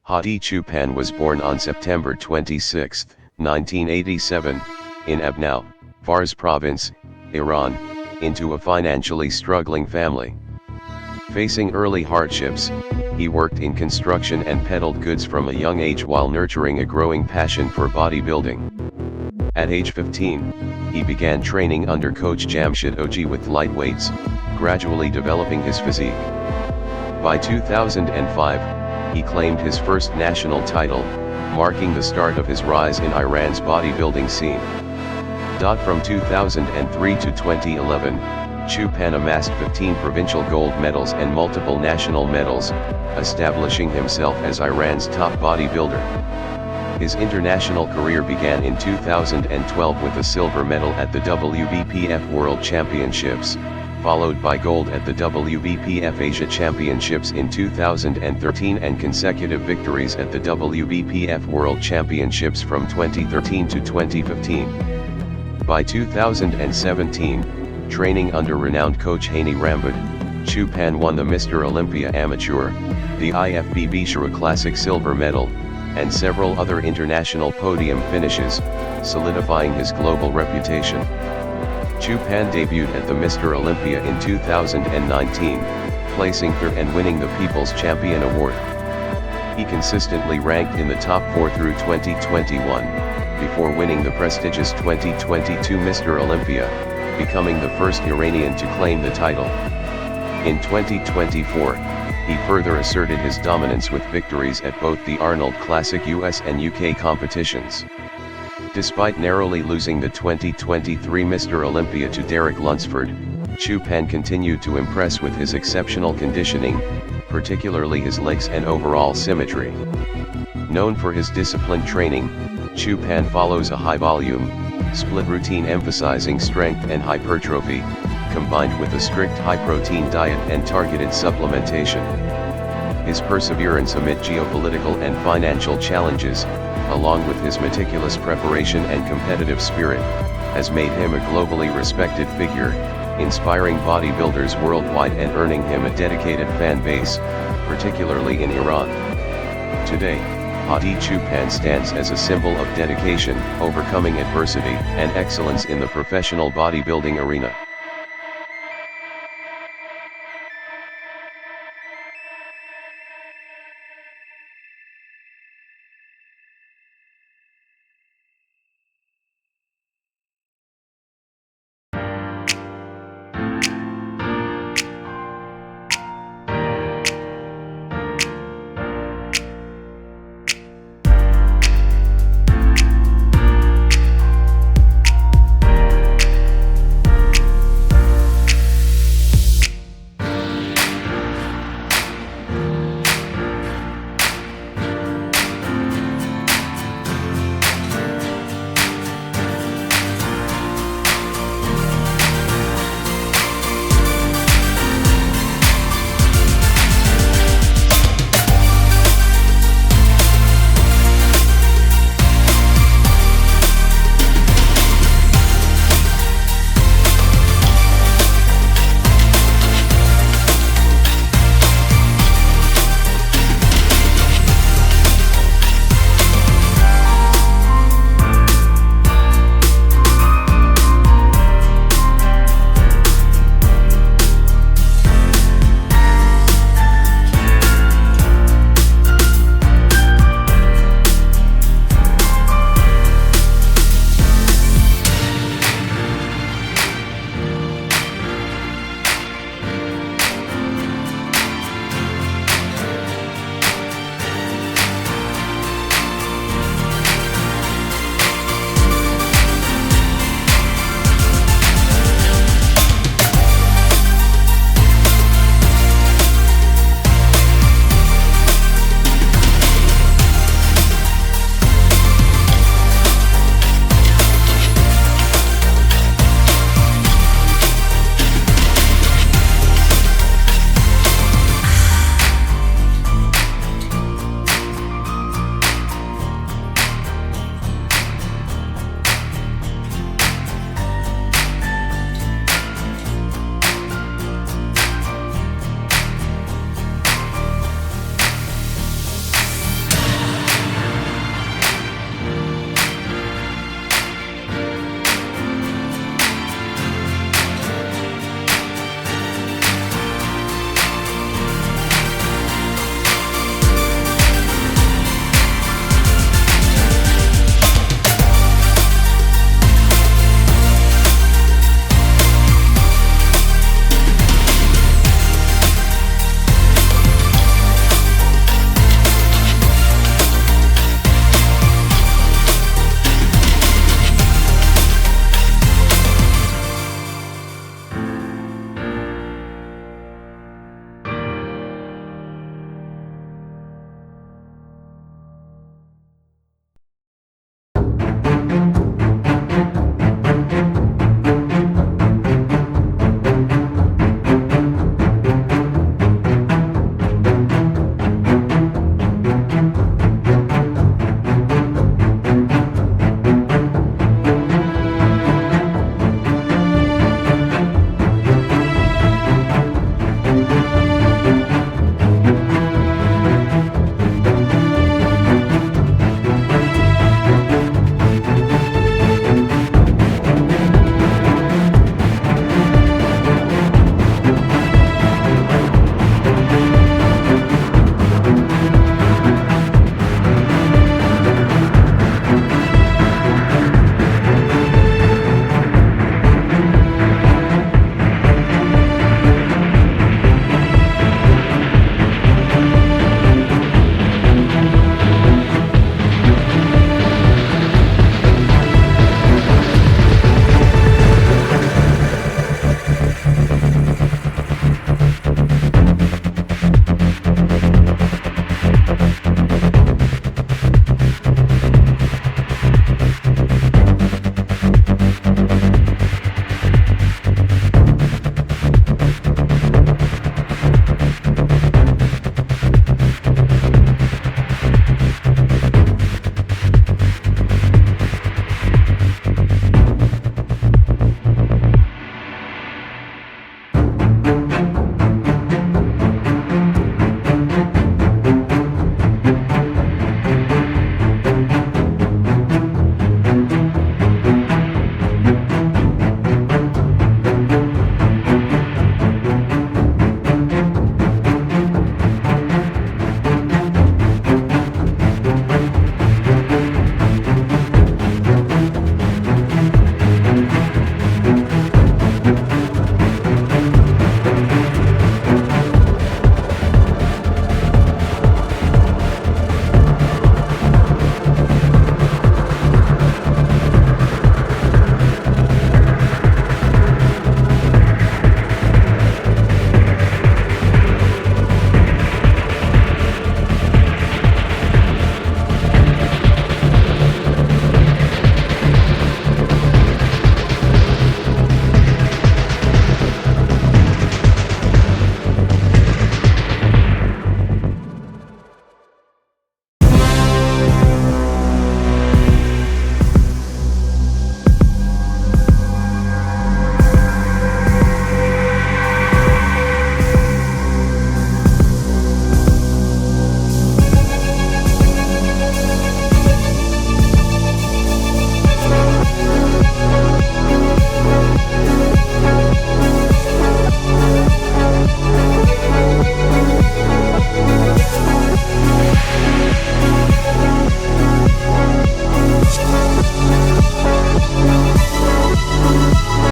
Hadi Choopan was born on September 26, 1987, in Abnow, Fars province, Iran, into a financially struggling family. Facing early hardships, he worked in construction and peddled goods from a young age while nurturing a growing passion for bodybuilding. At age 15, he began training under coach Jamshid Owji with lightweights, gradually developing his physique. By 2005, he claimed his first national title, marking the start of his rise in Iran's bodybuilding scene. From 2003 to 2011, Choopan amassed 15 provincial gold medals and multiple national medals, establishing himself as Iran's top bodybuilder. His international career began in 2012 with a silver medal at the WBPF World Championships, followed by gold at the WBPF Asia Championships in 2013 and consecutive victories at the WBPF World Championships from 2013 to 2015. By 2017, training under renowned coach Hani Rambod, Choopan won the Mr. Olympia Amateur, the IFBB Shura Classic silver medal, and several other international podium finishes, solidifying his global reputation. Choopan debuted at the Mr. Olympia in 2019, placing third and winning the People's Champion Award. He consistently ranked in the top 4 through 2021, before winning the prestigious 2022 Mr. Olympia, becoming the first Iranian to claim the title. In 2024, he further asserted his dominance with victories at both the Arnold Classic US and UK competitions. Despite narrowly losing the 2023 Mr. Olympia to Derek Lunsford, Choopan continued to impress with his exceptional conditioning, particularly his legs and overall symmetry. Known for his disciplined training, Choopan follows a high-volume, split routine emphasizing strength and hypertrophy, combined with a strict high-protein diet and targeted supplementation. His perseverance amid geopolitical and financial challenges, along with his meticulous preparation and competitive spirit, has made him a globally respected figure, inspiring bodybuilders worldwide and earning him a dedicated fan base, particularly in Iran. Today, Hadi Choopan stands as a symbol of dedication, overcoming adversity, and excellence in the professional bodybuilding arena.